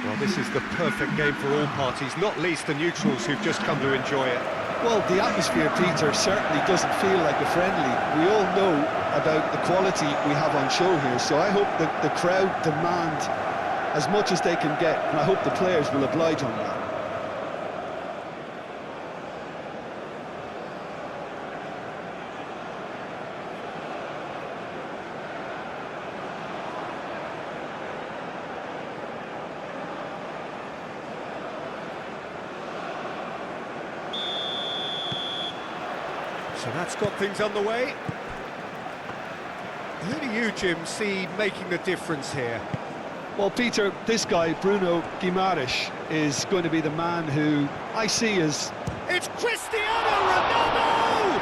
Well, this is the perfect game for all parties, not least the neutrals who've just come to enjoy it. Well, the atmosphere, Peter, certainly doesn't feel like a friendly. We all know about the quality we have on show here, so I hope that the crowd demand as much as they can get, and I hope the players will oblige on that. So that's got things underway. Who do you, Jim, see making the difference here? Well, Peter, this guy, Bruno Guimaraes, is going to be the man who I see as... It's Cristiano Ronaldo!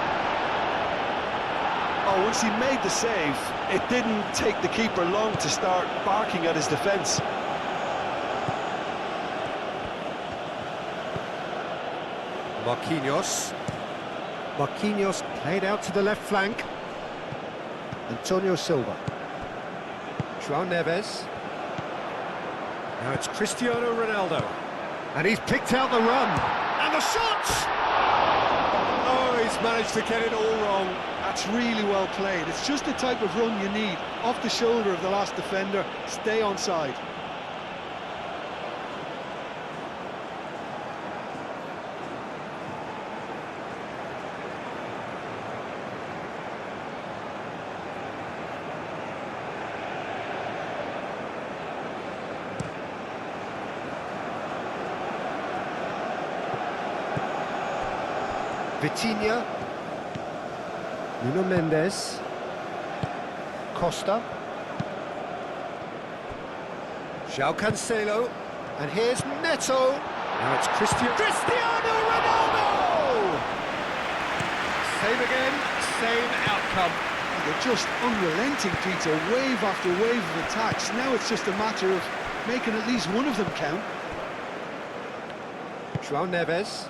Oh, once he made the save, it didn't take the keeper long to start barking at his defence. Marquinhos played out to the left flank. Antonio Silva. João Neves. Now it's Cristiano Ronaldo. And he's picked out the run. And the shot! Oh, he's managed to get it all wrong. That's really well played. It's just the type of run you need. Off the shoulder of the last defender, stay onside. Vitinha, Nuno Mendes, Costa, João Cancelo, and here's Neto. Now it's Cristiano Ronaldo! Same again, same outcome. They're just unrelenting, Peter, wave after wave of attacks. Now it's just a matter of making at least one of them count. João Neves.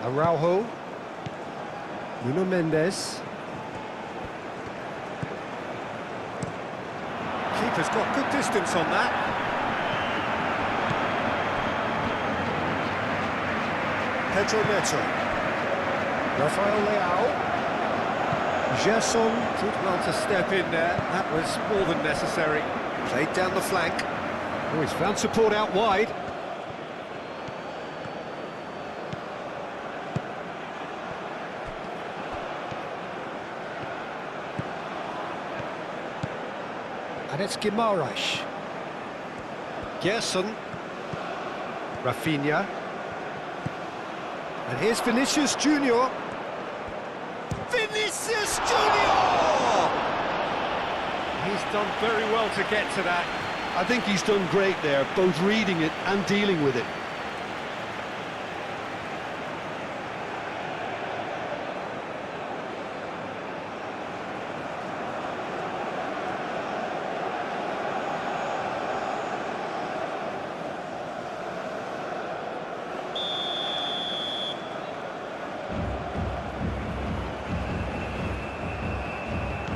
Araujo, Nuno Mendes. Keeper's got good distance on that. Pedro Neto. Rafael Leao. Gerson did well to step in there. That was more than necessary. Played down the flank. Oh, he's found support out wide. And it's Guimaraes. Gerson. Rafinha. And here's Vinicius Junior. Vinicius Junior! He's done very well to get to that. I think he's done great there, both reading it and dealing with it.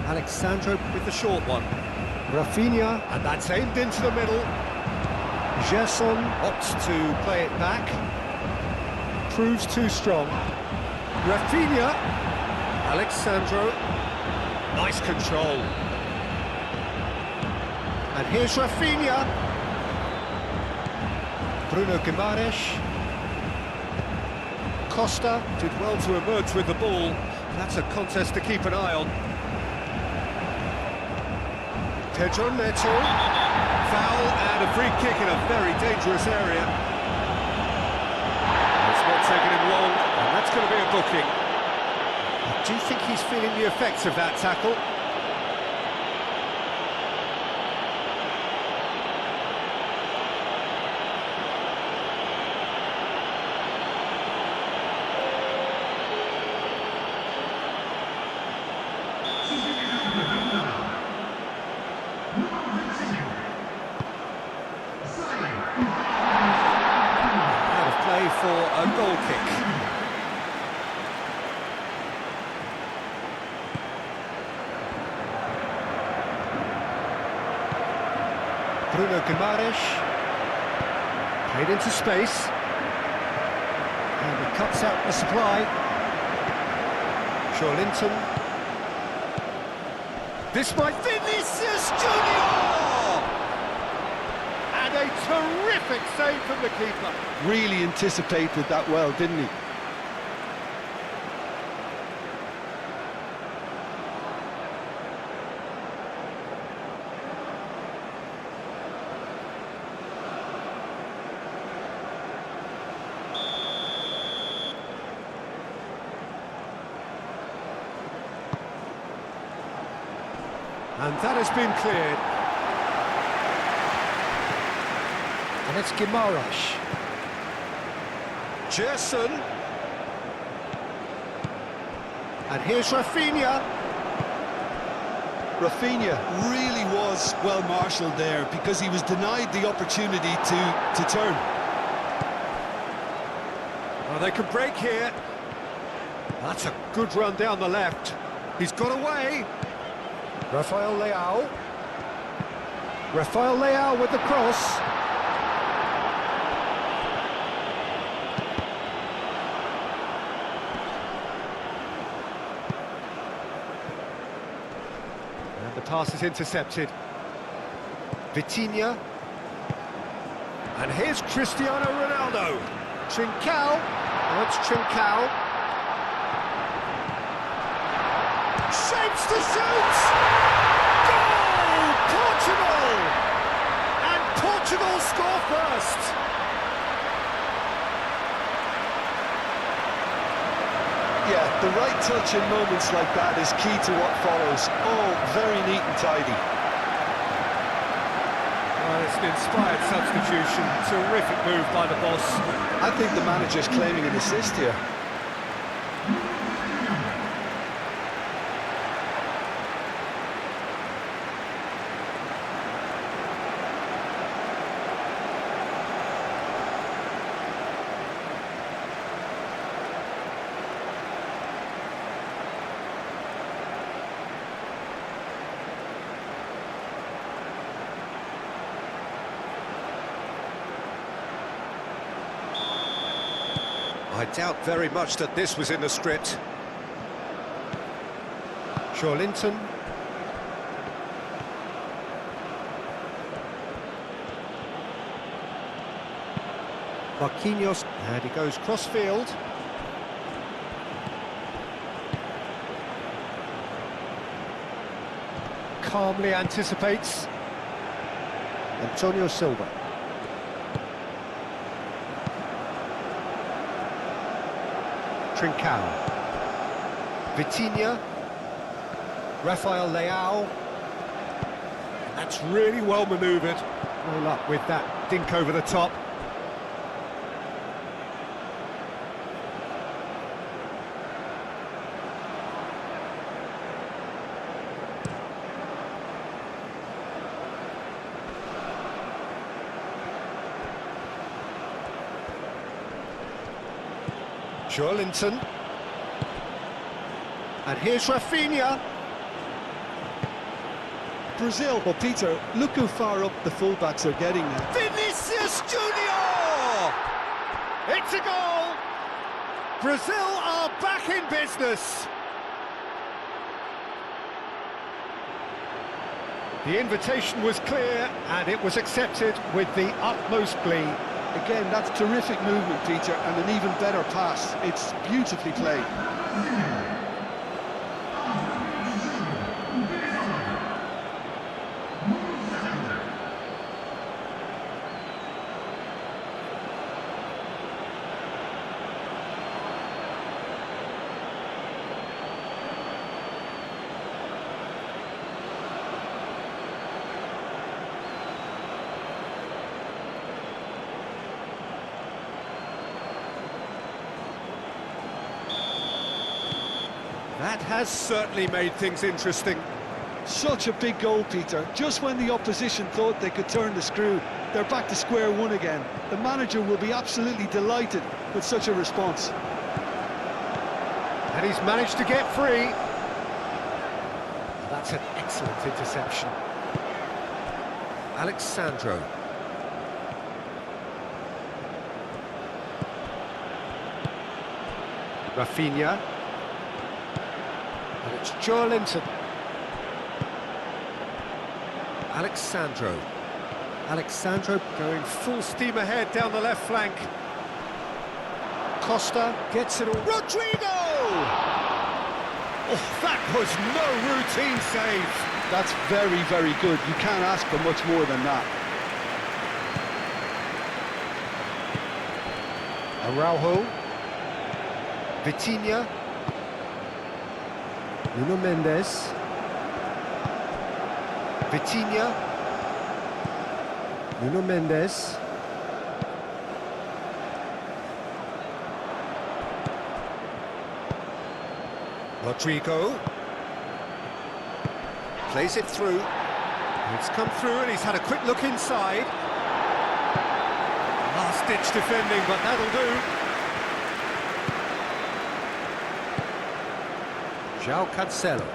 Alexandro with the short one. Rafinha, and that's aimed into the middle. Gerson opts to play it back. Proves too strong. Rafinha. Alexandro. Nice control. And here's Rafinha. Bruno Guimaraes. Costa did well to emerge with the ball. That's a contest to keep an eye on. Pedro Neto, foul and a free kick in a very dangerous area. It's not taking him long, and that's going to be a booking. Do you think he's feeling the effects of that tackle? Out of play for a goal kick. Bruno Guimaraes. Played into space. And he cuts out the supply. Linton. This might Vinicius Junior! And a terrific save from the keeper. Really anticipated that well, didn't he? And that has been cleared. And it's Guimaraes. Gerson. And here's Rafinha. Rafinha really was well marshalled there because he was denied the opportunity to turn. Oh, they can break here. That's a good run down the left. He's got away. Rafael Leao. Rafael Leao with the cross. And the pass is intercepted. Vitinha. And here's Cristiano Ronaldo. Trincao. Oh, it's Trincao. Shapes to shoot! Goal! Portugal! And Portugal score first! Yeah, the right touch in moments like that is key to what follows. Oh, very neat and tidy. Well, it's an inspired substitution. Terrific move by the boss. I think the manager's claiming an assist here. I doubt very much that this was in the script. Linton. Marquinhos, and he goes cross-field. Calmly anticipates. Antonio Silva. Trincao. Vitinha. Rafael Leao. That's really well manoeuvred. No luck with that dink over the top. Linton. And here's Rafinha. Brazil, well, Peter, look how far up the fullbacks are getting now. Vinicius Junior! It's a goal! Brazil are back in business. The invitation was clear and it was accepted with the utmost glee. Again, that's terrific movement, Peter, and an even better pass. It's beautifully played. That has certainly made things interesting. Such a big goal, Peter. Just when the opposition thought they could turn the screw, they're back to square one again. The manager will be absolutely delighted with such a response. And he's managed to get free. That's an excellent interception. Rafinha. And it's Joelinton. Alexandro going full steam ahead down the left flank. Costa gets it all. Rodrigo! Oh, that was no routine save. That's very, very good. You can't ask for much more than that. Araujo. Vitinha. Nuno Mendes. Vitinha. Nuno Mendes. Rodrigo. Plays it through. It's come through and he's had a quick look inside. Last-ditch defending, but that'll do. João Cancelo.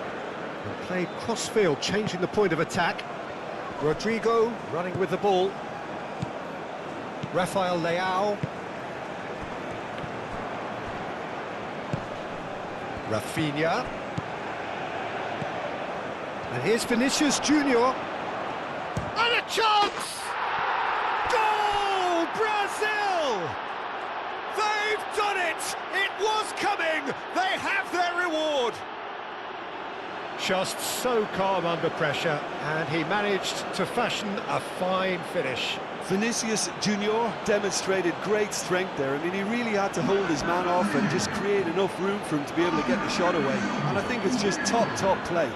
And played cross-field, changing the point of attack. Rodrigo running with the ball. Rafael Leao. Rafinha. And here's Vinicius Junior. And a chance! Goal! Brazil! They've done it! It was coming! They have their reward! Just so calm under pressure, and he managed to fashion a fine finish. Vinicius Junior demonstrated great strength there. I mean, he really had to hold his man off and just create enough room for him to be able to get the shot away. And I think it's just top play.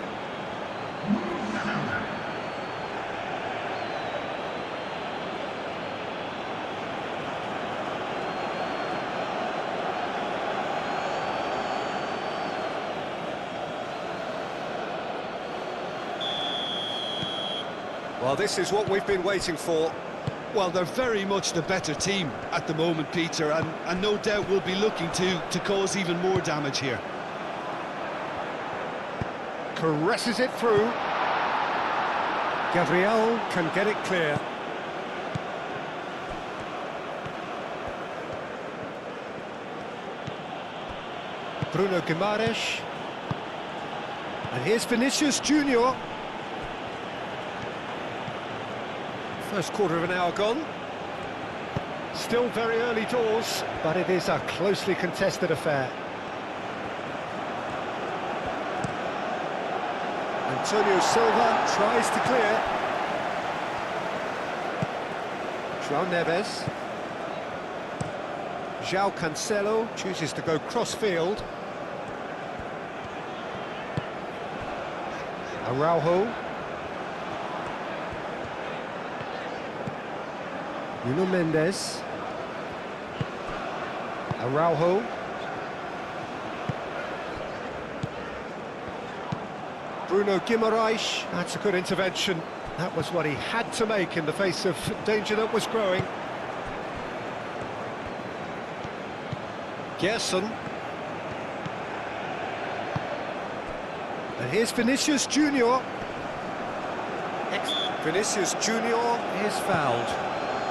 Well, this is what we've been waiting for. Well, they're very much the better team at the moment, Peter, and no doubt will be looking to cause even more damage here. Caresses it through. Gabriel can get it clear. Bruno Guimaraes. And here's Vinicius Junior. First quarter of an hour gone. Still very early doors, but it is a closely contested affair. Antonio Silva tries to clear. João Neves. João Cancelo chooses to go cross-field. Araujo. Nuno Mendes. Araujo. Bruno Guimaraes. That's a good intervention. That was what he had to make in the face of danger that was growing. Gerson. And here's Vinicius Junior. Vinicius Junior is fouled.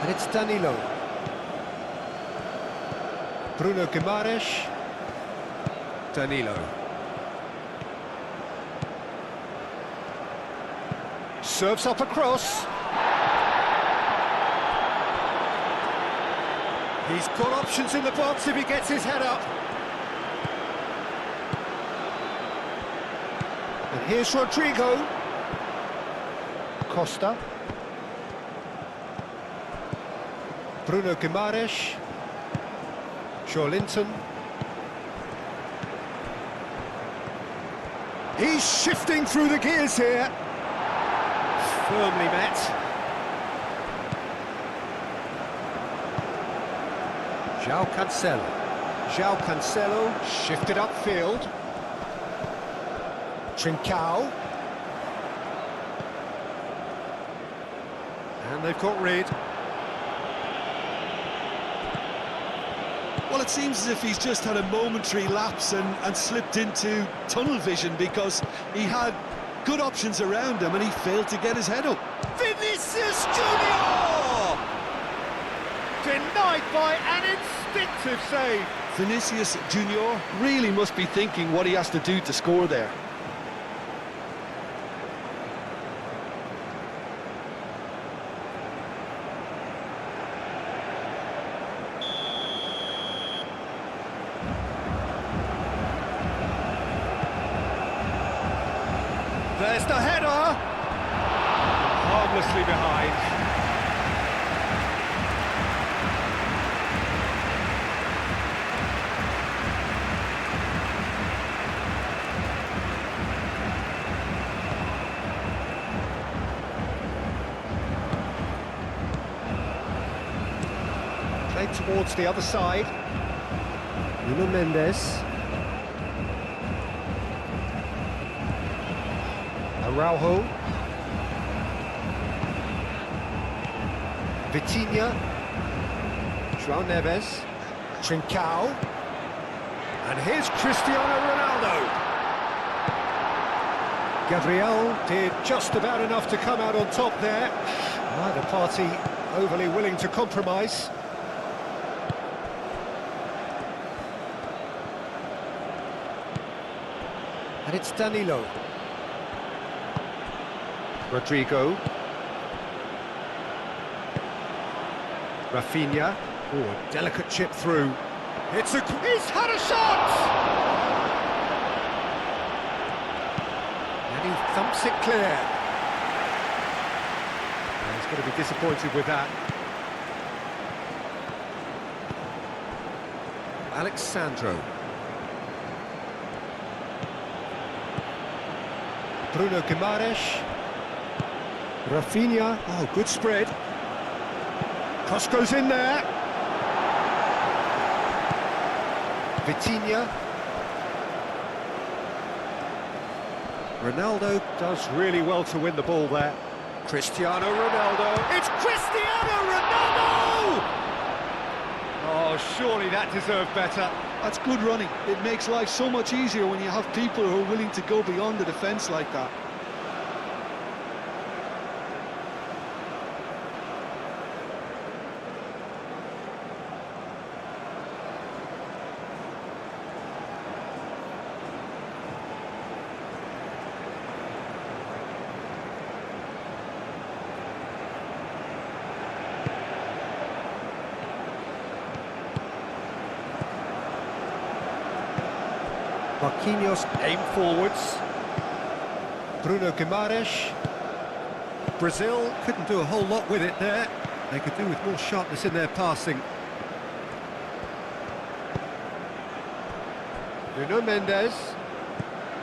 And it's Danilo. Bruno Guimaraes. Danilo. Serves up across. He's got options in the box if he gets his head up. And here's Rodrigo. Costa. Bruno Guimaraes. Joelinton. He's shifting through the gears here. Firmly met. João Cancelo. João Cancelo shifted upfield. Trincao. And they've got rid. Well, it seems as if he's just had a momentary lapse and slipped into tunnel vision, because he had good options around him and he failed to get his head up. Vinicius Junior! Denied by an instinctive save. Vinicius Junior really must be thinking what he has to do to score there. There's the header! Harmlessly behind. Played towards the other side. Nuno Mendes. Araujo. Vitinha. João Neves. Trincao. And here's Cristiano Ronaldo. Gabriel did just about enough to come out on top there. Neither party overly willing to compromise. And it's Danilo. Rodrigo. Rafinha. Oh, a delicate chip through. He's had a shot! And he thumps it clear. And he's going to be disappointed with that. Alexandro. Bruno Guimaraes. Rafinha, oh, good spread. Cross goes in there. Vitinha. Ronaldo does really well to win the ball there. Cristiano Ronaldo. It's Cristiano Ronaldo! Oh, surely that deserved better. That's good running. It makes life so much easier when you have people who are willing to go beyond the defence like that. Marquinhos aim forwards. Bruno Guimaraes. Brazil couldn't do a whole lot with it there. They could do with more sharpness in their passing. Nuno Mendes.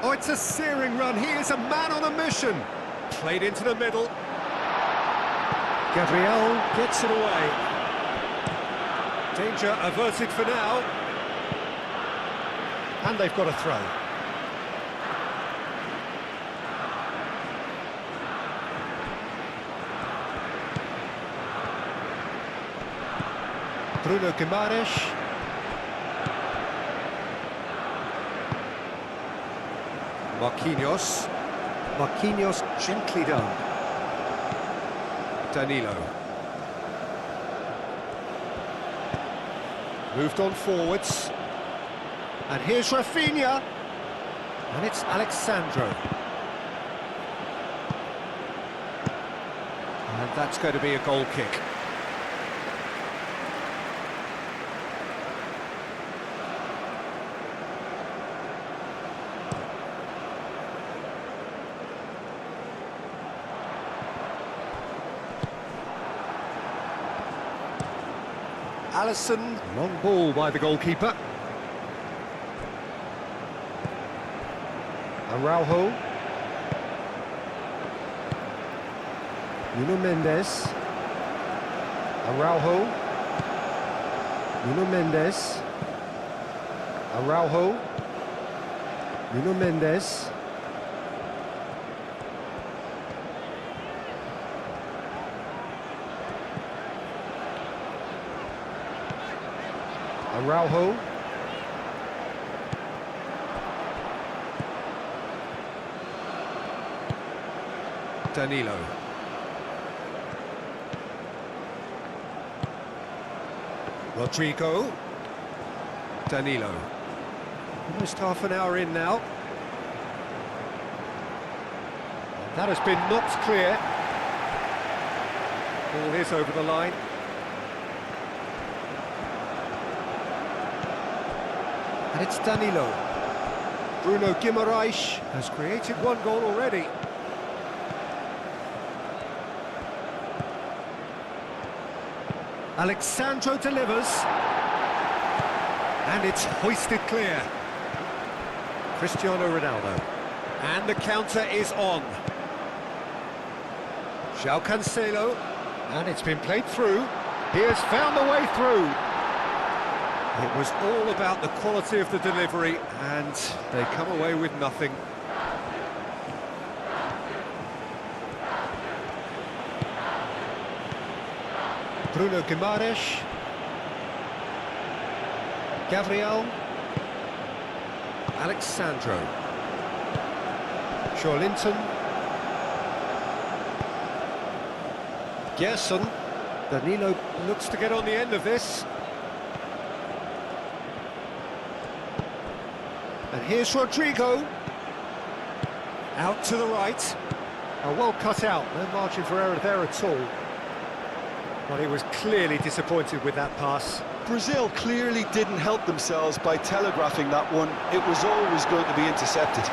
Oh, it's a searing run. He is a man on a mission. Played into the middle. Gabriel gets it away. Danger averted for now. And they've got a throw. Bruno Guimaraes. Marquinhos. Marquinhos gently done. Danilo. Moved on forwards. And here's Rafinha. And it's Alexandro. And that's going to be a goal kick. Alisson, long ball by the goalkeeper. Araujo. Nuno Mendes. Araujo. Nuno Mendes. Araujo. Nuno Mendes. Araujo. Danilo. Rodrigo. Danilo. Almost half an hour in now. That has been knocked clear. Ball is over the line. And it's Danilo. Bruno Guimaraes has created one goal already. Alexandro delivers. And it's hoisted clear. Cristiano Ronaldo. And the counter is on. João Cancelo. And it's been played through. He has found the way through. It was all about the quality of the delivery, and they come away with nothing. Bruno Guimaraes. Gabriel. Alexandro. Linton. Gerson. Danilo looks to get on the end of this. And here's Rodrigo. Out to the right. Well cut out, no margin for error there at all. Well, he was clearly disappointed with that pass. Brazil clearly didn't help themselves by telegraphing that one. It was always going to be intercepted.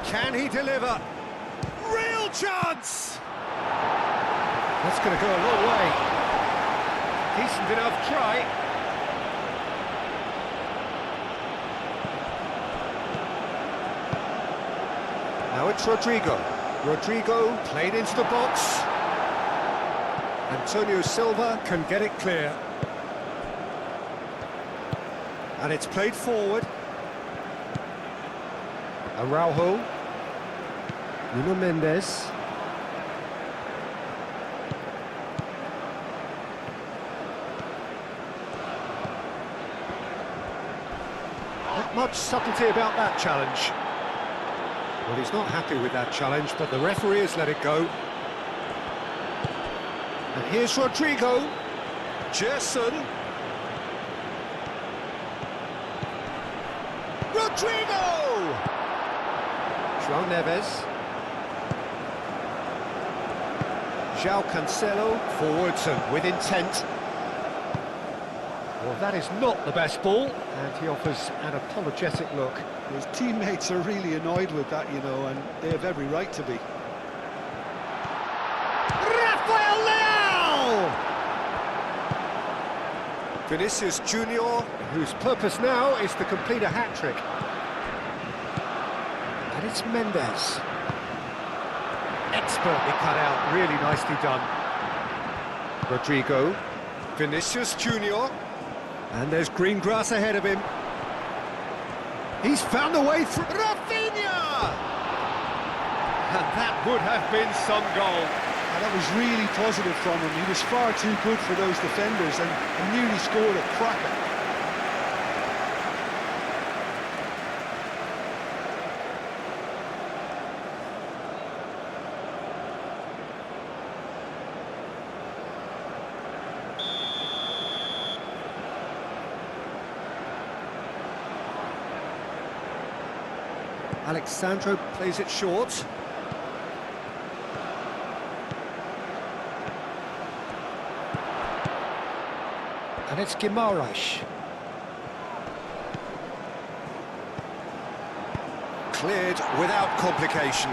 Can he deliver? Real chance! That's going to go a long way. Decent enough try. Now it's Rodrigo. Rodrigo played into the box. Antonio Silva can get it clear. And it's played forward. Araujo. Nuno Mendes. Not much subtlety about that challenge. Well, he's not happy with that challenge, but the referee has let it go. And here's Rodrigo. Gerson. Rodrigo! João Neves. João Cancelo, forwards and with intent. Well, that is not the best ball, and he offers an apologetic look. His teammates are really annoyed with that, you know, and they have every right to be. Rafael Leão! Vinicius Junior, whose purpose now is to complete a hat-trick. And it's Mendes. Expertly cut out, really nicely done. Rodrigo, Vinicius Junior, and there's green grass ahead of him. He's found a way through. Rafinha! And that would have been some goal. And that was really positive from him. He was far too good for those defenders and nearly scored a cracker. Alexandro plays it short. And it's Guimaraes. Cleared without complication.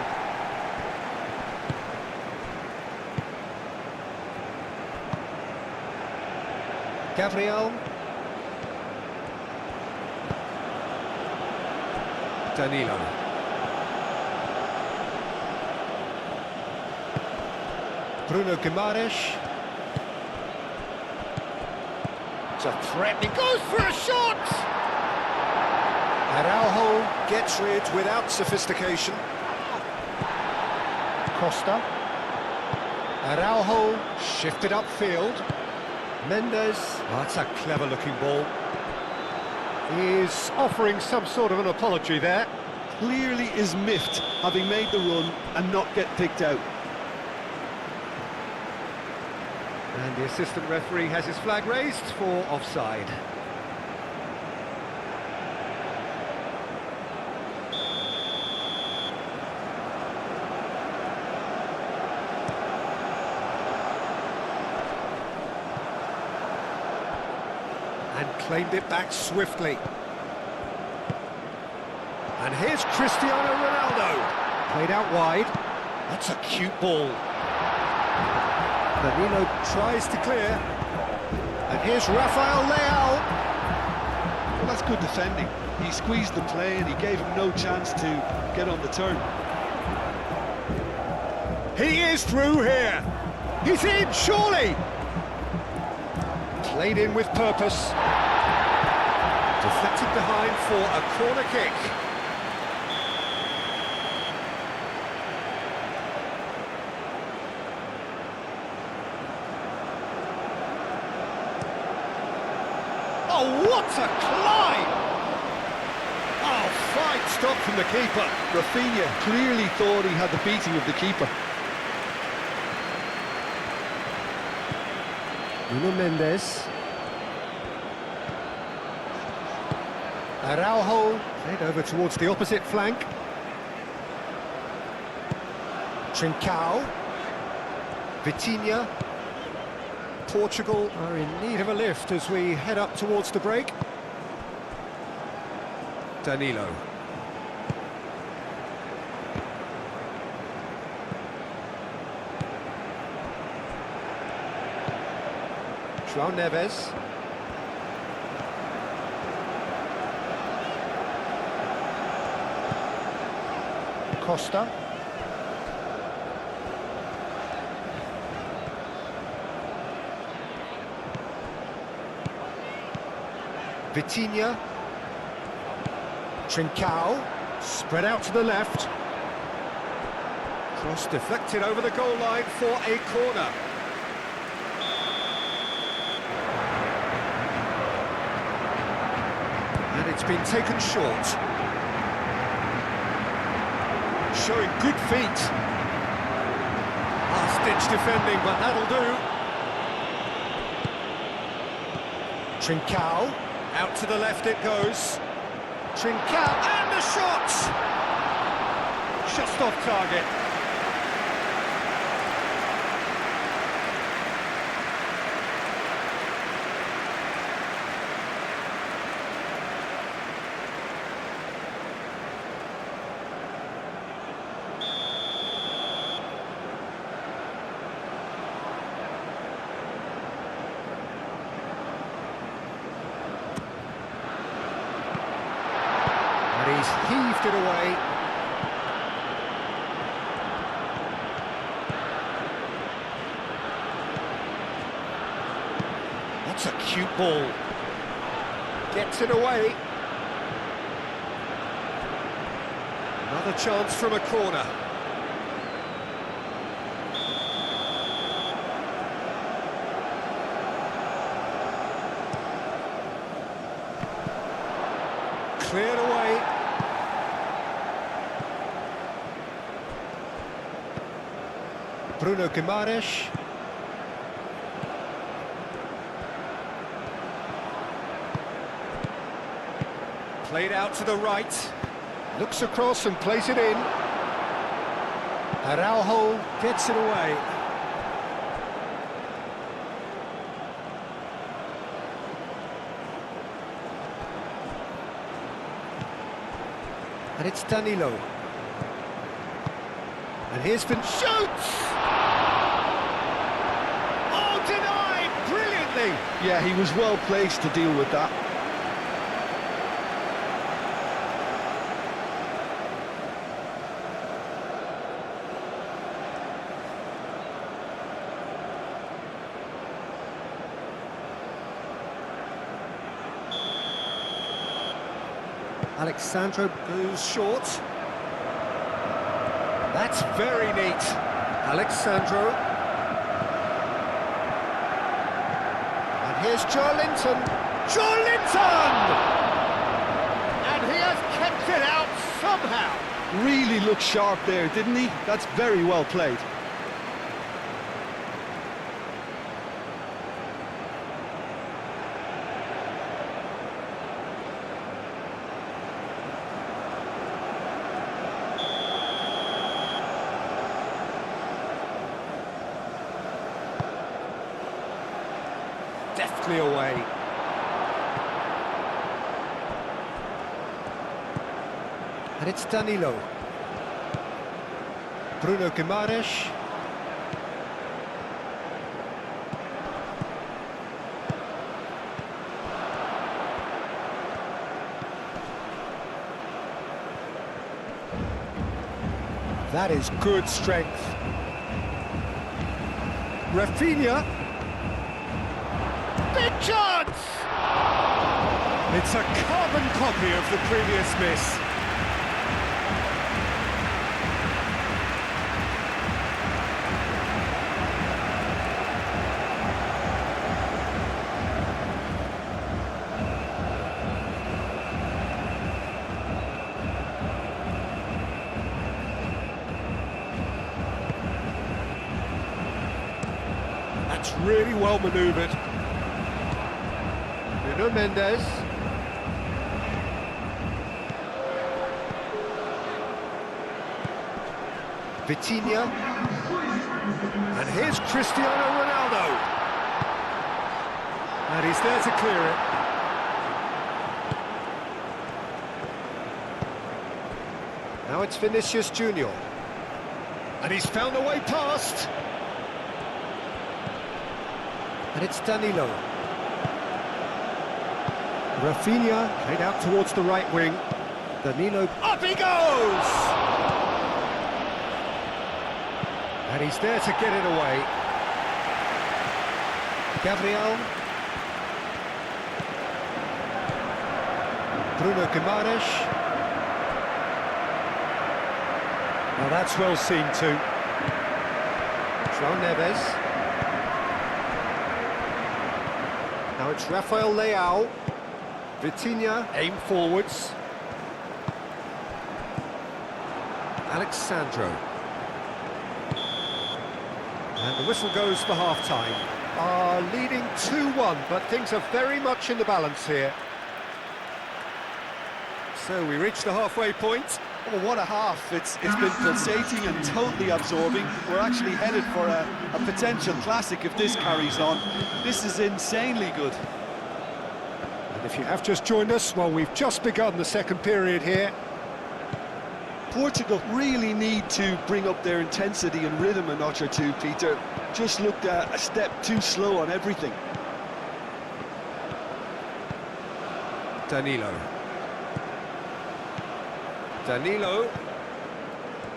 Gabriel. Danilo. Bruno Guimaraes. It's a threat, he goes for a shot! Araujo gets rid without sophistication. Costa. Araujo shifted upfield. Mendes, that's a clever looking ball. He's offering some sort of an apology there. Clearly is miffed having made the run and not get picked out. And the assistant referee has his flag raised for offside. And claimed it back swiftly. And here's Cristiano Ronaldo. Played out wide. That's a cute ball. Danilo tries to clear. And here's Rafael Leao. Well, that's good defending. He squeezed the play and he gave him no chance to get on the turn. He is through here. He's in, surely. Played in with purpose. Deflected behind for a corner kick. Oh, what a climb! Oh, fine stop from the keeper. Rafinha clearly thought he had the beating of the keeper. Nuno Mendes. Araujo, head over towards the opposite flank. Trincao. Vitinha. Portugal are in need of a lift as we head up towards the break. Danilo. João Neves. Costa. Vitinha. Trincao. Spread out to the left. Cross deflected over the goal line for a corner. And it's been taken short. Showing good feet. Last-ditch defending, but that'll do. Trincao. Out to the left it goes. Trincao, and the shot! Just off target. He's heaved it away. That's a cute ball. Gets it away. Another chance from a corner. Cleared away. Bruno Guimaraes. Played out to the right. Looks across and plays it in. Araujo gets it away. And it's Danilo. And here's been shoots! Oh, denied brilliantly! Yeah, he was well placed to deal with that. Alexandro goes short. That's very neat. Alexandro. And here's Joelinton. Joelinton! And he has kept it out somehow. Really looked sharp there, didn't he? That's very well played. deftly away. And it's Danilo. Bruno Guimaraes. That is good strength. Rafinha. Big chance! It's a carbon copy of the previous miss. That's really well manoeuvred. Nuno Mendes. Vitinha. And here's Cristiano Ronaldo. And he's there to clear it. Now it's Vinicius Junior. And he's found a way past. And it's Danilo. Rafinha played out towards the right wing. Danilo, up he goes! And he's there to get it away. Gabriel. Bruno Guimaraes. Now that's well seen too. João Neves. Now it's Rafael Leao. Vitinha, aim forwards. Alexandro. And the whistle goes for half-time. Leading 2-1, but things are very much in the balance here. So we reach the halfway point. Oh, what a half. It's been pulsating and totally absorbing. We're actually headed for a potential classic if this carries on. This is insanely good. And if you have just joined us, well, we've just begun the second period here. Portugal really need to bring up their intensity and rhythm a notch or two, Peter. Just looked a step too slow on everything. Danilo. Danilo.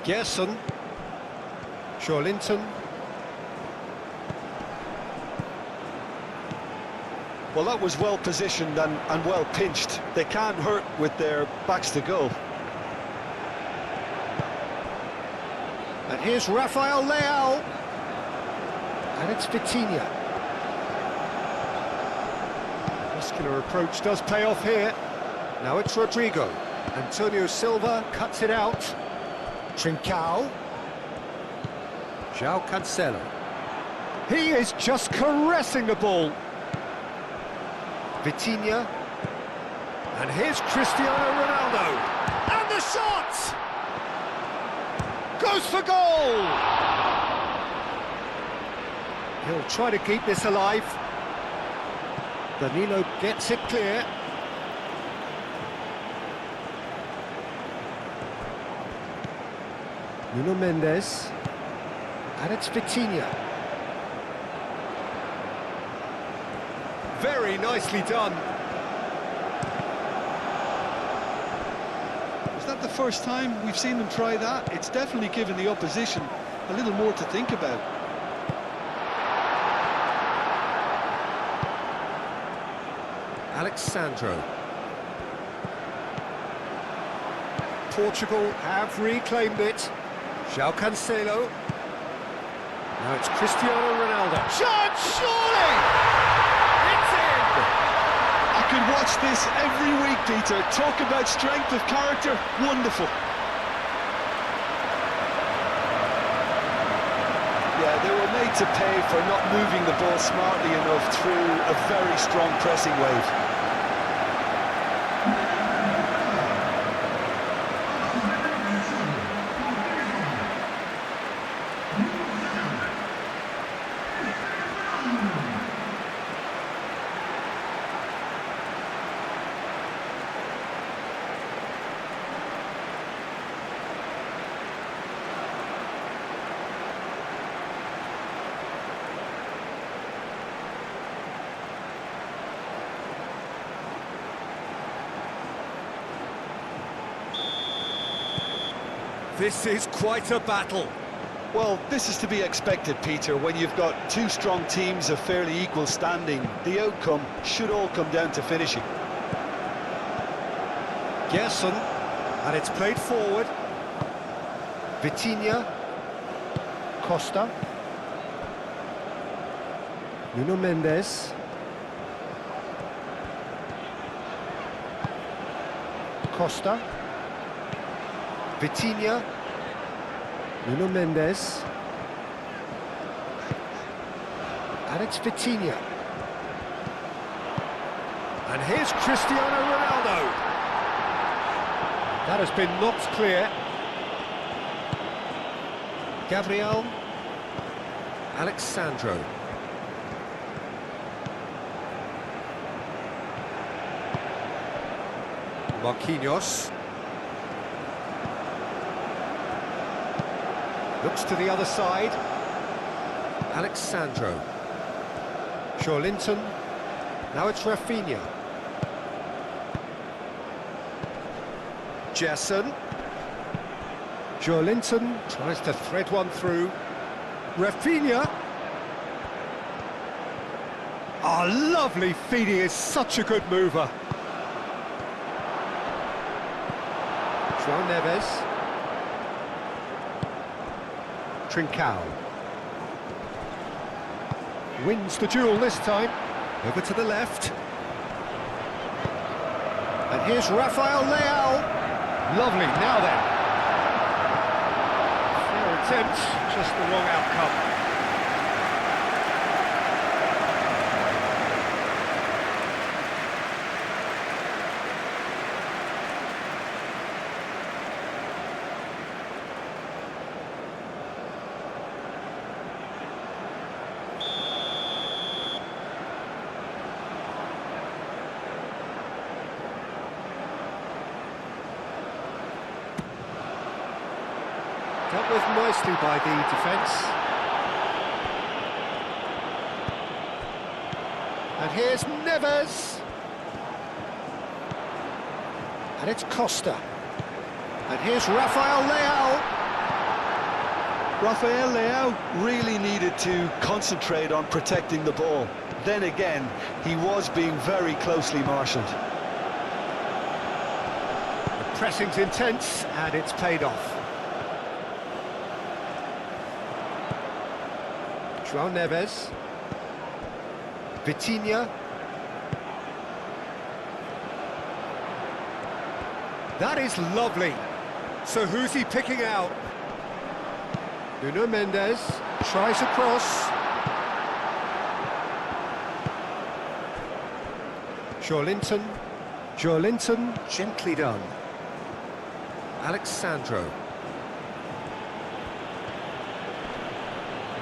Gerson. Linton. Well, that was well positioned and well pinched. They can't hurt with their backs to goal. And here's Rafael Leao. And it's Vitinha. Muscular approach does pay off here. Now it's Rodrigo. Antonio Silva cuts it out. Trincao. João Cancelo. He is just caressing the ball. Vitinha. And here's Cristiano Ronaldo. And the shot! Goes for goal! He'll try to keep this alive. Danilo gets it clear. Nuno Mendes. And it's Vitinha. Very nicely done. Is that the first time we've seen them try that? It's definitely given the opposition a little more to think about. Alexandro. Portugal have reclaimed it. João Cancelo. Now it's Cristiano Ronaldo. Shot, surely! It's in! I could watch this every week, Peter. Talk about strength of character. Wonderful. Yeah, they were made to pay for not moving the ball smartly enough through a very strong pressing wave. This is quite a battle. Well, this is to be expected, Peter. When you've got two strong teams of fairly equal standing, the outcome should all come down to finishing. Gerson, and it's played forward. Vitinha, Costa, Nuno Mendes, Costa, Vitinha, Nuno Mendes, and it's Vitinha. And here's Cristiano Ronaldo. That has been knocked clear. Gabriel, Alexandro. Marquinhos. Looks to the other side. Alexandro. Linton. Now it's Rafinha. Gerson. Linton tries to thread one through. Rafinha. Oh, lovely feeding, is such a good mover. João Neves. Trincao. Wins the duel this time. Over to the left. And here's Rafael Leao. Lovely, now then. Fair attempt, just the wrong outcome. Dealt with nicely by the defence. And here's Neves. And it's Costa. And here's Rafael Leao. Rafael Leao really needed to concentrate on protecting the ball. Then again, he was being very closely marshalled. The pressing's intense, and it's paid off. João Neves, Vitinha, that is lovely. So who's he picking out? Nuno Mendes tries a cross. Linton, gently done. Alexandro.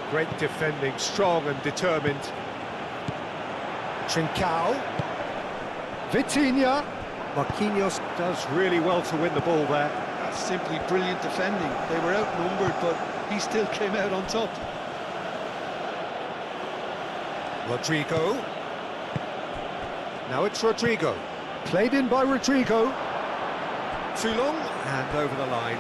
Great defending, strong and determined. Trincao. Vitinha. Marquinhos does really well to win the ball there. That's simply brilliant defending. They were outnumbered, but he still came out on top. Rodrigo. Now it's Rodrigo. Played in by Rodrigo. Too long, and over the line.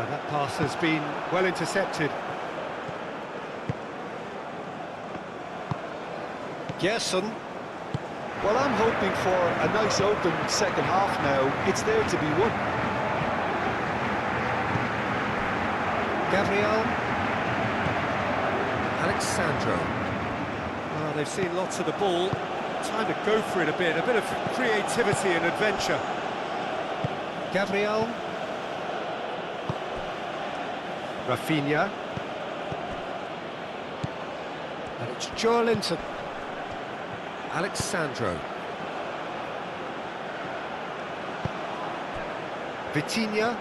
That pass has been well intercepted. Gerson. Well, I'm hoping for a nice open second half now. It's there to be won. Gabriel. Alexandro. Well, they've seen lots of the ball. Time to go for it a bit of creativity and adventure. Gabriel. Rafinha. And it's Linton. Alexandro. Vitinha.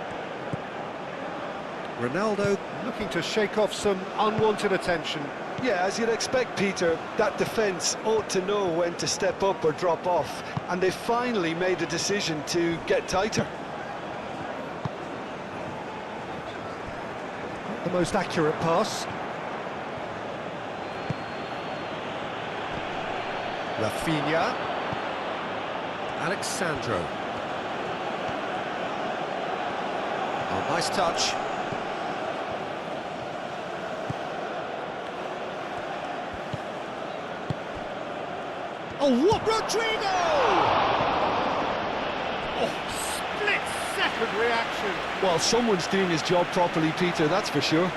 Ronaldo looking to shake off some unwanted attention. Yeah, as you'd expect, Peter, that defence ought to know when to step up or drop off, and they finally made the decision to get tighter. The most accurate pass. Rafinha. Alexandro. Oh, nice touch. Oh, what? Rodrigo! Oh, split-second reaction. Well, someone's doing his job properly, Peter, that's for sure.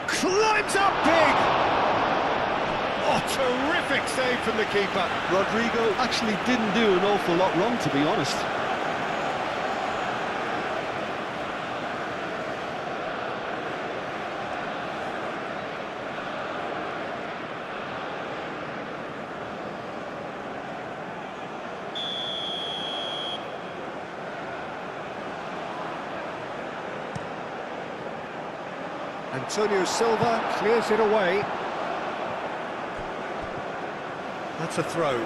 Climbs up big! Oh, terrific save from the keeper. Rodrigo actually didn't do an awful lot wrong, to be honest. Antonio Silva clears it away. That's a throw.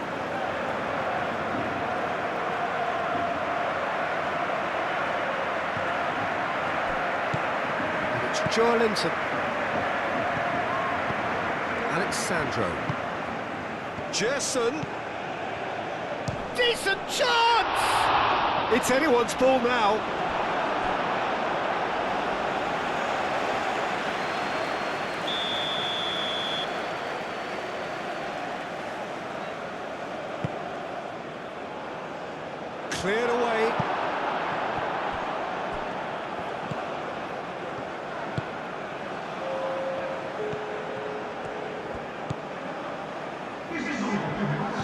And it's Joelinton. Alexandro. Gerson. Decent chance! It's anyone's ball now. Cleared away.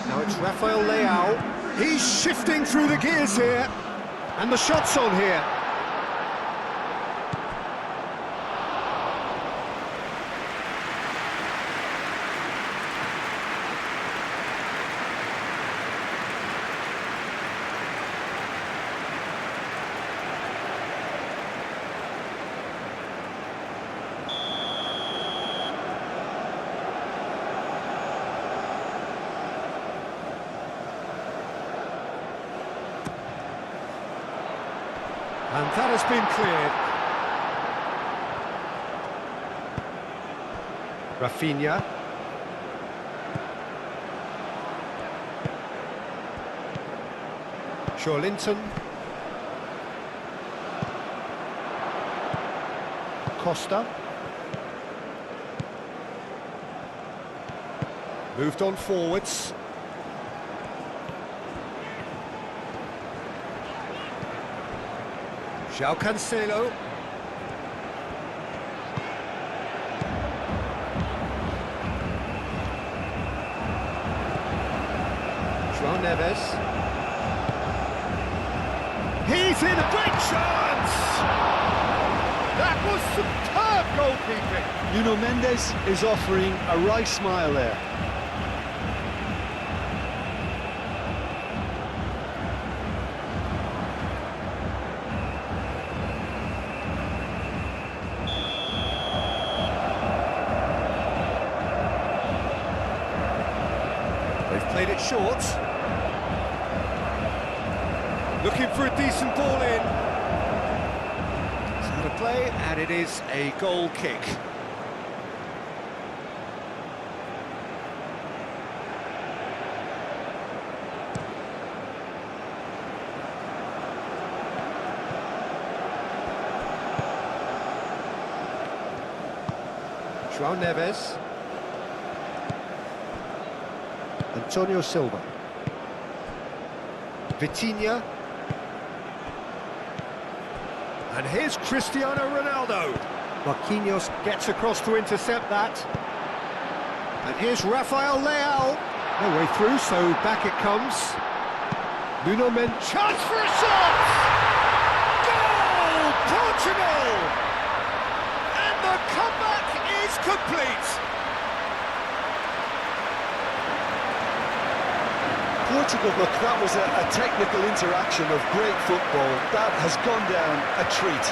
Now it's Rafael Leao. He's shifting through the gears here. And the shot's on here. And that has been cleared. Rafinha. Joelinton. Costa. Moved on forwards. João Cancelo. João Neves. He's in a big chance! That was superb goalkeeping. Nuno Mendes is offering a wry smile there. They've played it short. Looking for a decent ball in. It's out of play, and it is a goal kick. João Neves. Antonio Silva. Vitinha. And here's Cristiano Ronaldo. Marquinhos gets across to intercept that. And here's Rafael Leao. No way through, so back it comes. Nuno Mendes. Chance for a shot! Goal! Portugal! And the comeback is complete. Portugal, look, that was a technical interaction of great football. That has gone down a treat.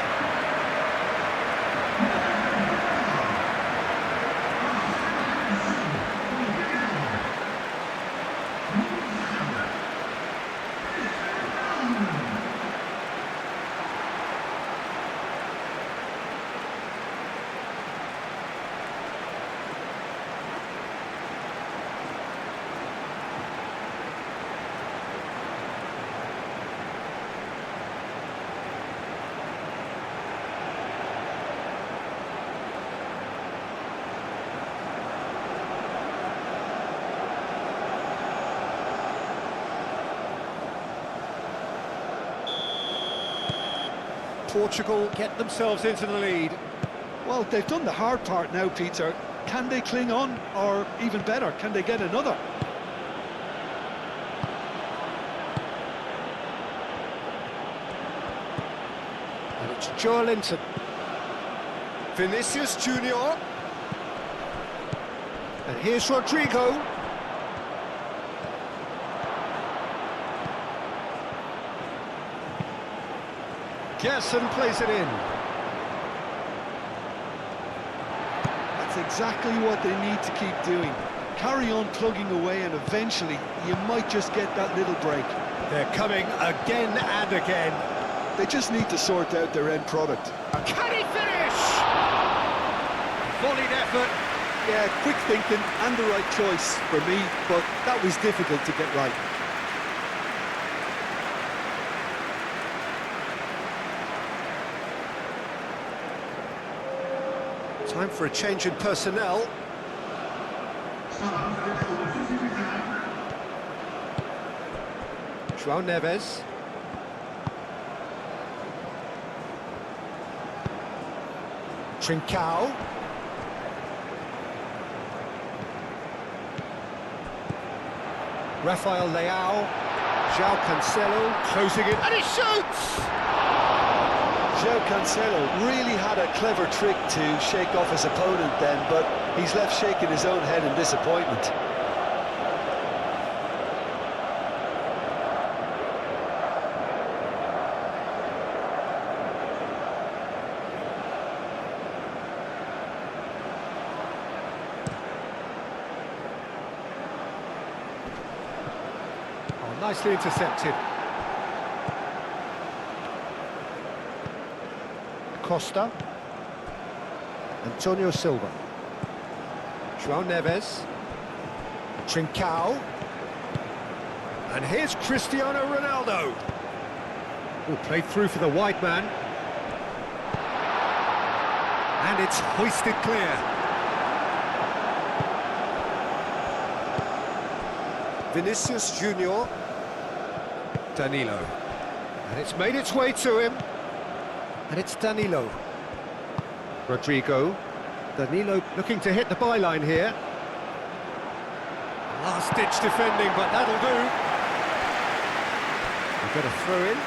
Portugal get themselves into the lead. Well, they've done the hard part now, Peter. Can they cling on, or even better, can they get another? And it's Joelinton. Vinicius Junior. And here's Rodrigo. Gerson plays it in. That's exactly what they need to keep doing. Carry on plugging away, and eventually you might just get that little break. They're coming again and again. They just need to sort out their end product. Can he finish? Volleyed effort. Yeah, quick thinking and the right choice for me, but that was difficult to get right. Time for a change in personnel. João Neves. Trincao. Rafael Leao. João Cancelo closing it, and he shoots! João Cancelo really had a clever trick to shake off his opponent then, but he's left shaking his own head in disappointment. Oh, nicely intercepted. Costa. Antonio Silva. João Neves. Trincao. And here's Cristiano Ronaldo. Oh, played through for the wide man. And it's hoisted clear. Vinicius Junior. Danilo. And it's made its way to him. And it's Danilo. Rodrigo. Danilo looking to hit the byline here. Last-ditch defending, but that'll do. We've got a throw-in.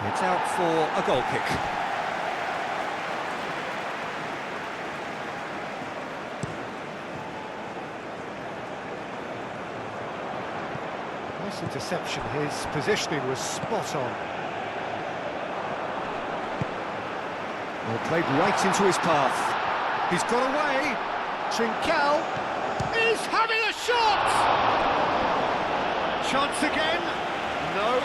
It's out for a goal kick. Nice interception, his positioning was spot on. Well, played right into his path. He's got away. Trincao is having a shot! Chance again? No.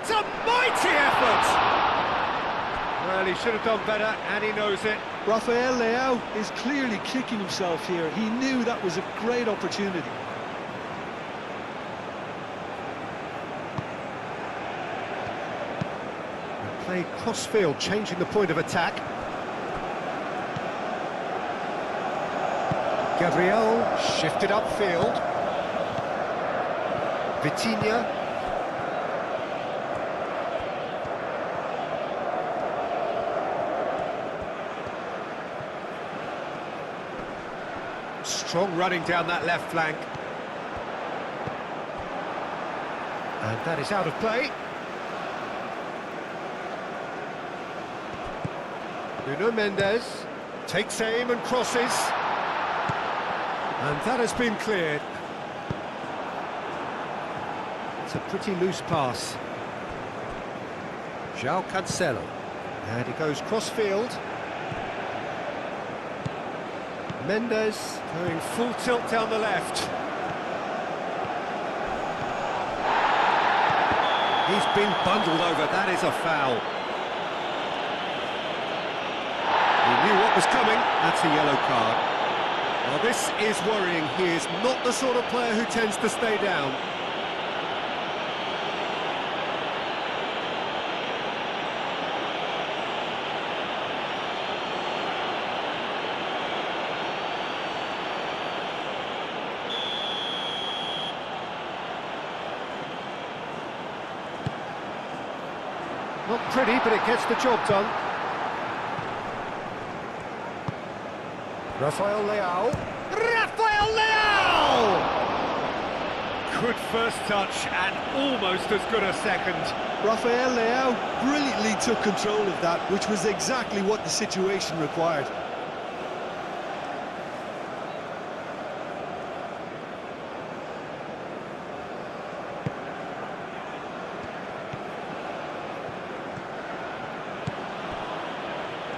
It's a mighty effort! Well, he should have done better, and he knows it. Rafael Leao is clearly kicking himself here. He knew that was a great opportunity. Play cross-field, changing the point of attack. Gabriel shifted upfield. Vitinha. Strong running down that left flank. And that is out of play. Nuno Mendes takes aim and crosses. And that has been cleared. It's a pretty loose pass. João Cancelo. And he goes cross-field. Mendes going full tilt down the left. He's been bundled over, that is a foul. He knew what was coming. That's a yellow card. Well, this is worrying. He is not the sort of player who tends to stay down. Not pretty, but it gets the job done. Rafael Leao. Rafael Leao! Good first touch and almost as good a second. Rafael Leao brilliantly took control of that, which was exactly what the situation required.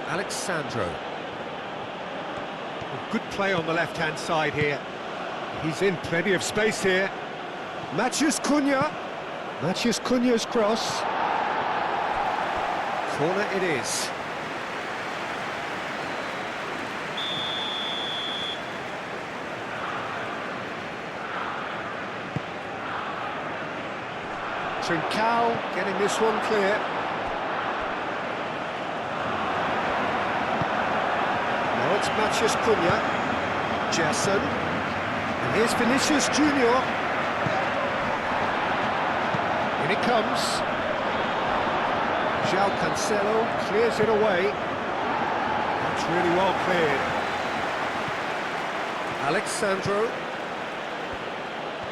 Alexandro. Good play on the left-hand side here. He's in plenty of space here. Matheus Cunha. Matheus Cunha's cross. Corner it is. Trincao getting this one clear. It's Matheus Cunha, Gerson, and here's Vinicius Junior. In it comes. João Cancelo clears it away. That's really well cleared. Alexandro.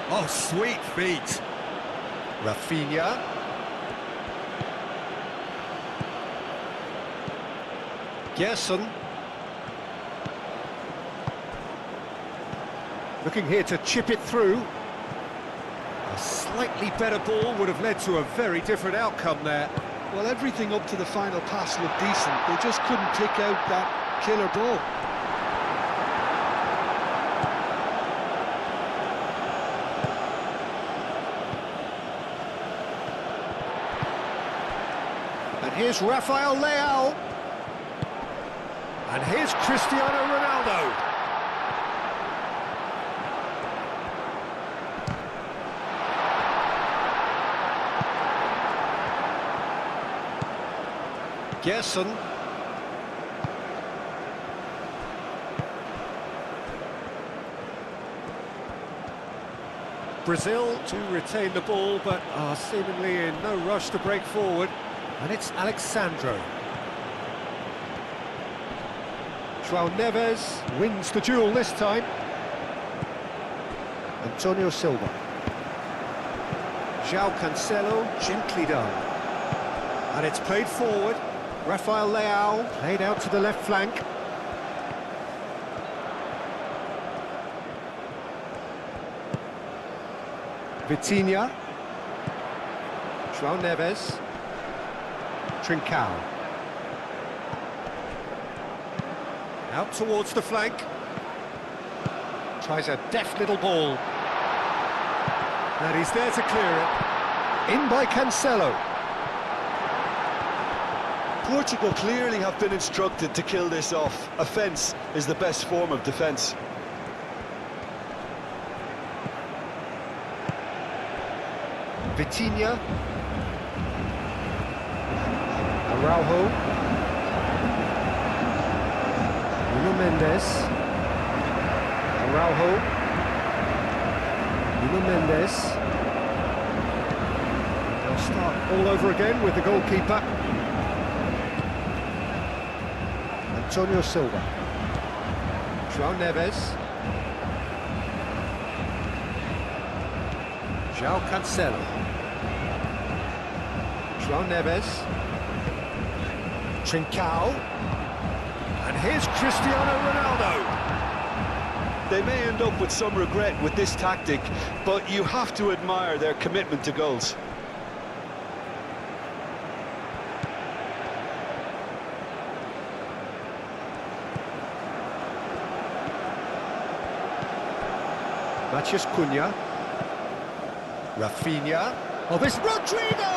Oh, sweet feet. Rafinha. Gerson. Looking here to chip it through. A slightly better ball would have led to a very different outcome there. Well, everything up to the final pass looked decent. They just couldn't pick out that killer ball. And here's Rafael Leao. And here's Cristiano Ronaldo. Gerson. Brazil to retain the ball, but are seemingly in no rush to break forward. And it's Alexandro. João Neves wins the duel this time. Antonio Silva. João Cancelo, gently done. And it's played forward. Rafael Leao played out to the left flank. Vitinha. João Neves. Trincao. Out towards the flank. Tries a deft little ball. And he's there to clear it. In by Cancelo. Portugal clearly have been instructed to kill this off. Offence is the best form of defence. Vitinha. Araujo. Nuno Mendes. Araujo. Nuno Mendes. They'll start all over again with the goalkeeper. Antonio Silva. João Neves. João Cancelo. João Neves. Trincao. And here's Cristiano Ronaldo. They may end up with some regret with this tactic, but you have to admire their commitment to goals. Matheus Cunha. Rafinha. Oh, this Rodrigo!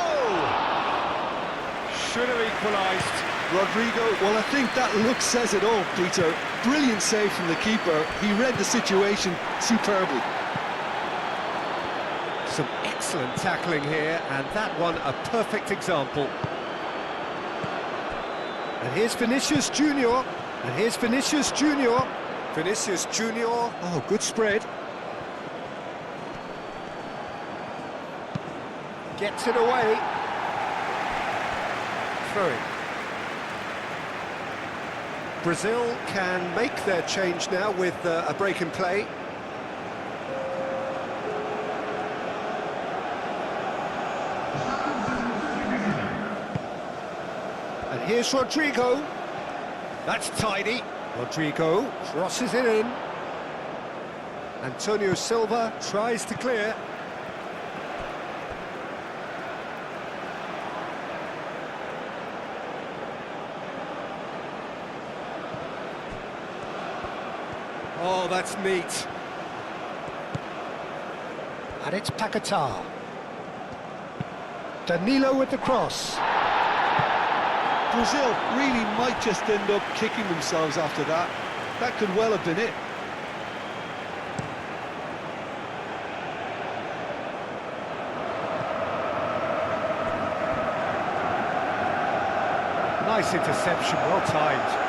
Should have equalised. Rodrigo, well, I think that look says it all, Peter. Brilliant save from the keeper. He read the situation superbly. Some excellent tackling here, and that one a perfect example. And here's Vinicius Junior. And here's Vinicius Junior. Vinicius Junior. Oh, good spread. Gets it away. Throwing. Brazil can make their change now with a break in play. And here's Rodrigo. That's tidy. Rodrigo crosses it in. Antonio Silva tries to clear. Oh, that's neat. And it's Paquetá. Danilo with the cross. Brazil really might just end up kicking themselves after that. That could well have been it. Nice interception, well timed.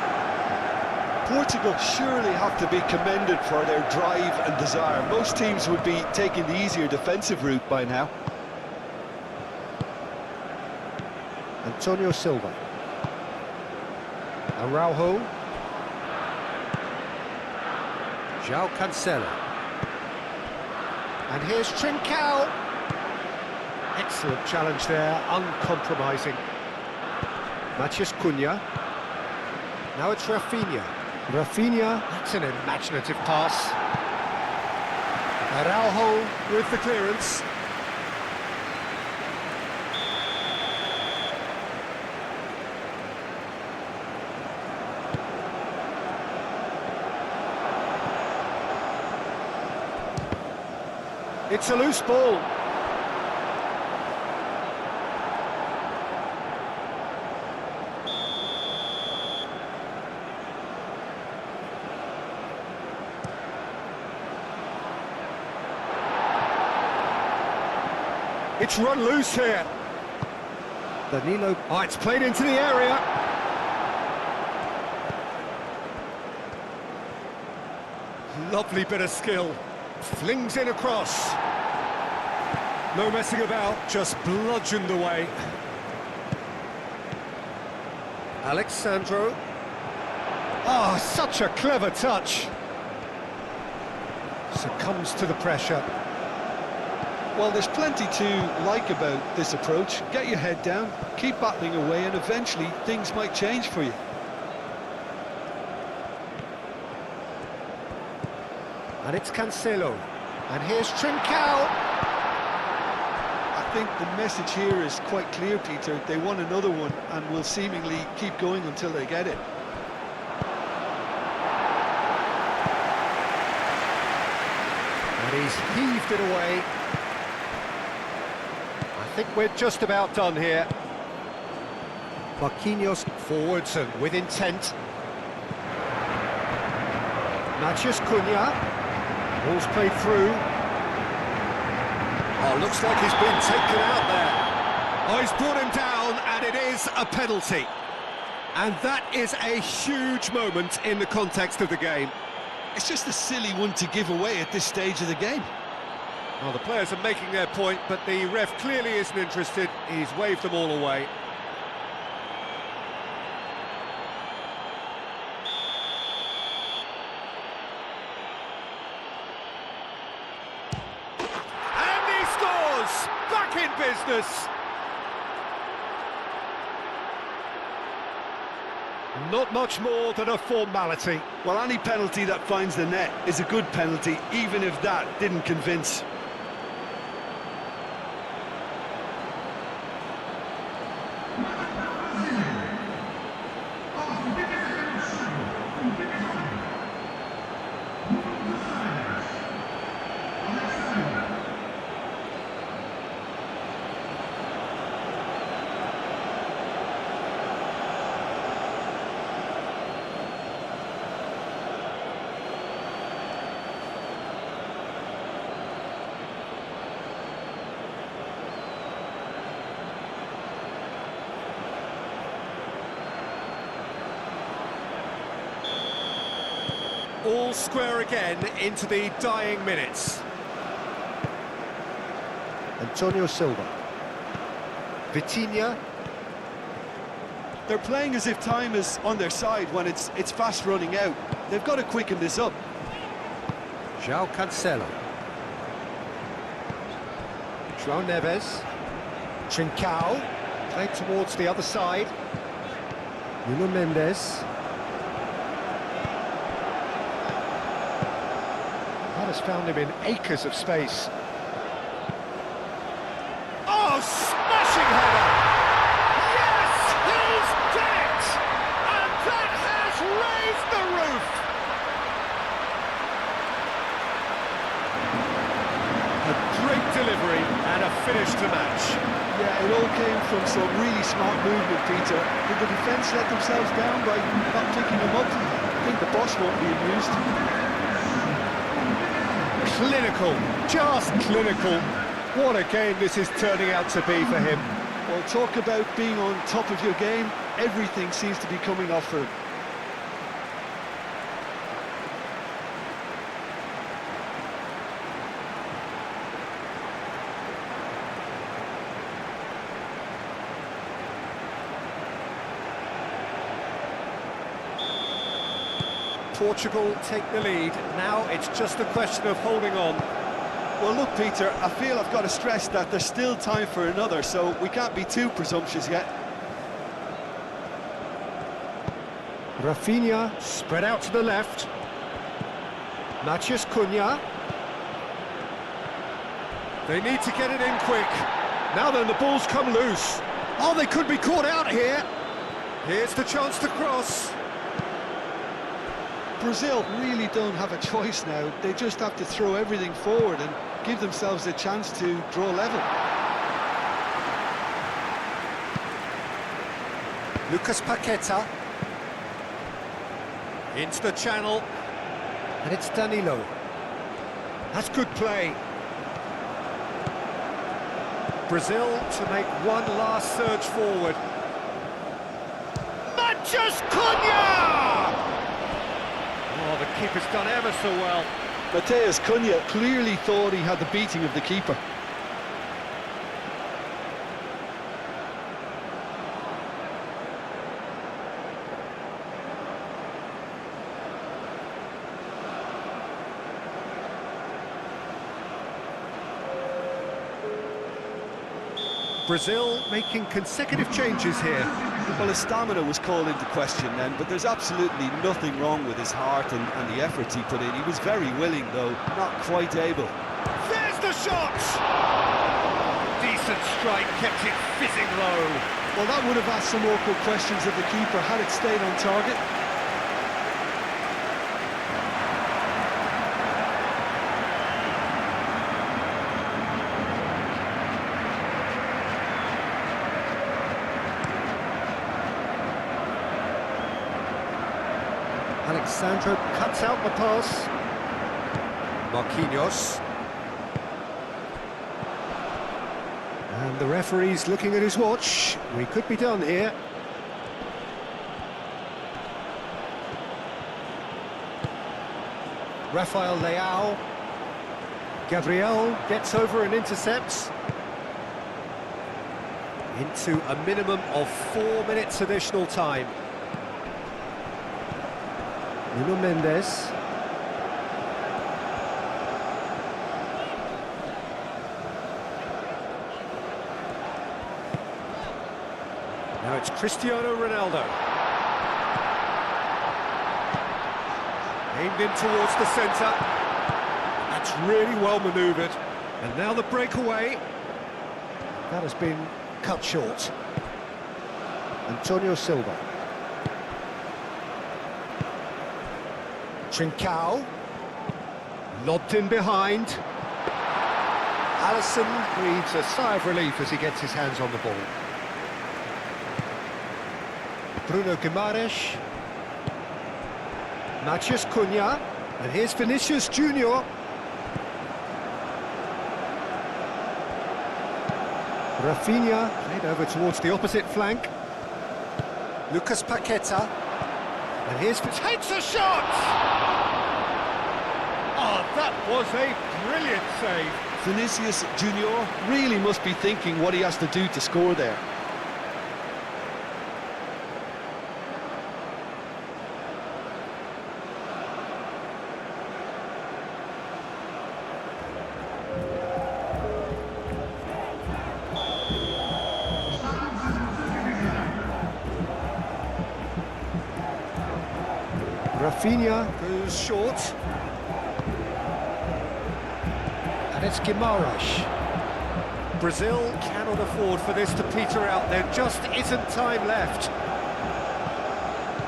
Portugal surely have to be commended for their drive and desire. Most teams would be taking the easier defensive route by now. Antonio Silva. Araujo. João Cancelo. And here's Trincao. Excellent challenge there, uncompromising. Matias Cunha. Now it's Rafinha. Rafinha, that's an imaginative pass. Araujo with the clearance. It's a loose ball. It's run loose here. Danilo. Oh, it's played into the area. Lovely bit of skill. Flings in across. No messing about, just bludgeoned away. Alexandro. Oh, such a clever touch. Succumbs to the pressure. Well, there's plenty to like about this approach. Get your head down, keep battling away, and eventually things might change for you. And it's Cancelo. And here's Trincao. I think the message here is quite clear, Peter. They want another one and will seemingly keep going until they get it. And he's heaved it away. I think we're just about done here. Marquinhos forwards and with intent. Matias Cunha. Ball's played through. Oh, looks like he's been taken out there. Oh, he's brought him down, and it is a penalty. And that is a huge moment in the context of the game. It's just a silly one to give away at this stage of the game. Well, the players are making their point, but the ref clearly isn't interested. He's waved them all away. And he scores! Back in business! Not much more than a formality. Well, any penalty that finds the net is a good penalty, even if that didn't convince. all square again into the dying minutes. Antonio Silva. Vitinha. They're playing as if time is on their side when it's fast running out. They've got to quicken this up. João Cancelo. João Neves. Trincao. Played towards the other side. Nuno Mendes. That has found him in acres of space. Oh, smashing header! Yes, he's dead! And that has raised the roof! A great delivery and a finish to match. Yeah, it all came from some really smart movement, Peter. Did the defence let themselves down by not picking them up? I think the boss won't be amused. Clinical, just clinical. What a game this is turning out to be for him. Well, talk about being on top of your game. Everything seems to be coming off for him. Portugal take the lead. Now it's just a question of holding on. Well, look, Peter, I feel I've got to stress that there's still time for another, so we can't be too presumptuous yet. Rafinha spread out to the left. Matheus Cunha. They need to get it in quick. Now then, the ball's come loose. Oh, they could be caught out here. Here's the chance to cross. Brazil really don't have a choice now. They just have to throw everything forward and give themselves a chance to draw level. Lucas Paqueta. Into the channel. And it's Danilo. That's good play. Brazil to make one last surge forward. Matheus Cunha! Oh, the keeper's done ever so well. Matheus Cunha clearly thought he had the beating of the keeper. Brazil making consecutive changes here. Well, his stamina was called into question then, but there's absolutely nothing wrong with his heart and the efforts he put in. He was very willing, though, not quite able. There's the shot! Decent strike, kept it fizzing low. Well, that would have asked some awkward questions of the keeper had it stayed on target. Alexandro cuts out the pass. Marquinhos. And the referee's looking at his watch. We could be done here. Rafael Leao. Gabriel gets over and intercepts. Into a minimum of 4 minutes additional time. Nuno Mendes. Now it's Cristiano Ronaldo. Aimed in towards the centre. That's really well manoeuvred. And now the breakaway. That has been cut short. Antonio Silva. Trincao, lobbed in behind. Alisson breathes a sigh of relief as he gets his hands on the ball. Bruno Guimaraes. Matheus Cunha, and here's Vinicius Junior. Rafinha played over towards the opposite flank. Lucas Paqueta. And here's... takes a shot! Oh, that was a brilliant save. Vinicius Junior really must be thinking what he has to do to score there. Rafinha goes short. And it's Guimaraes. Brazil cannot afford for this to peter out. There just isn't time left.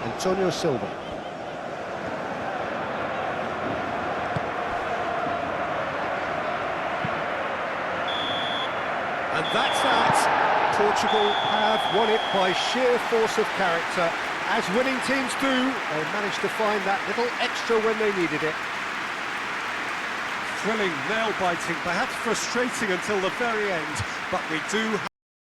Antonio Silva. And that's that. Portugal have won it by sheer force of character. As winning teams do, they managed to find that little extra when they needed it. Thrilling, nail-biting, perhaps frustrating until the very end, but we do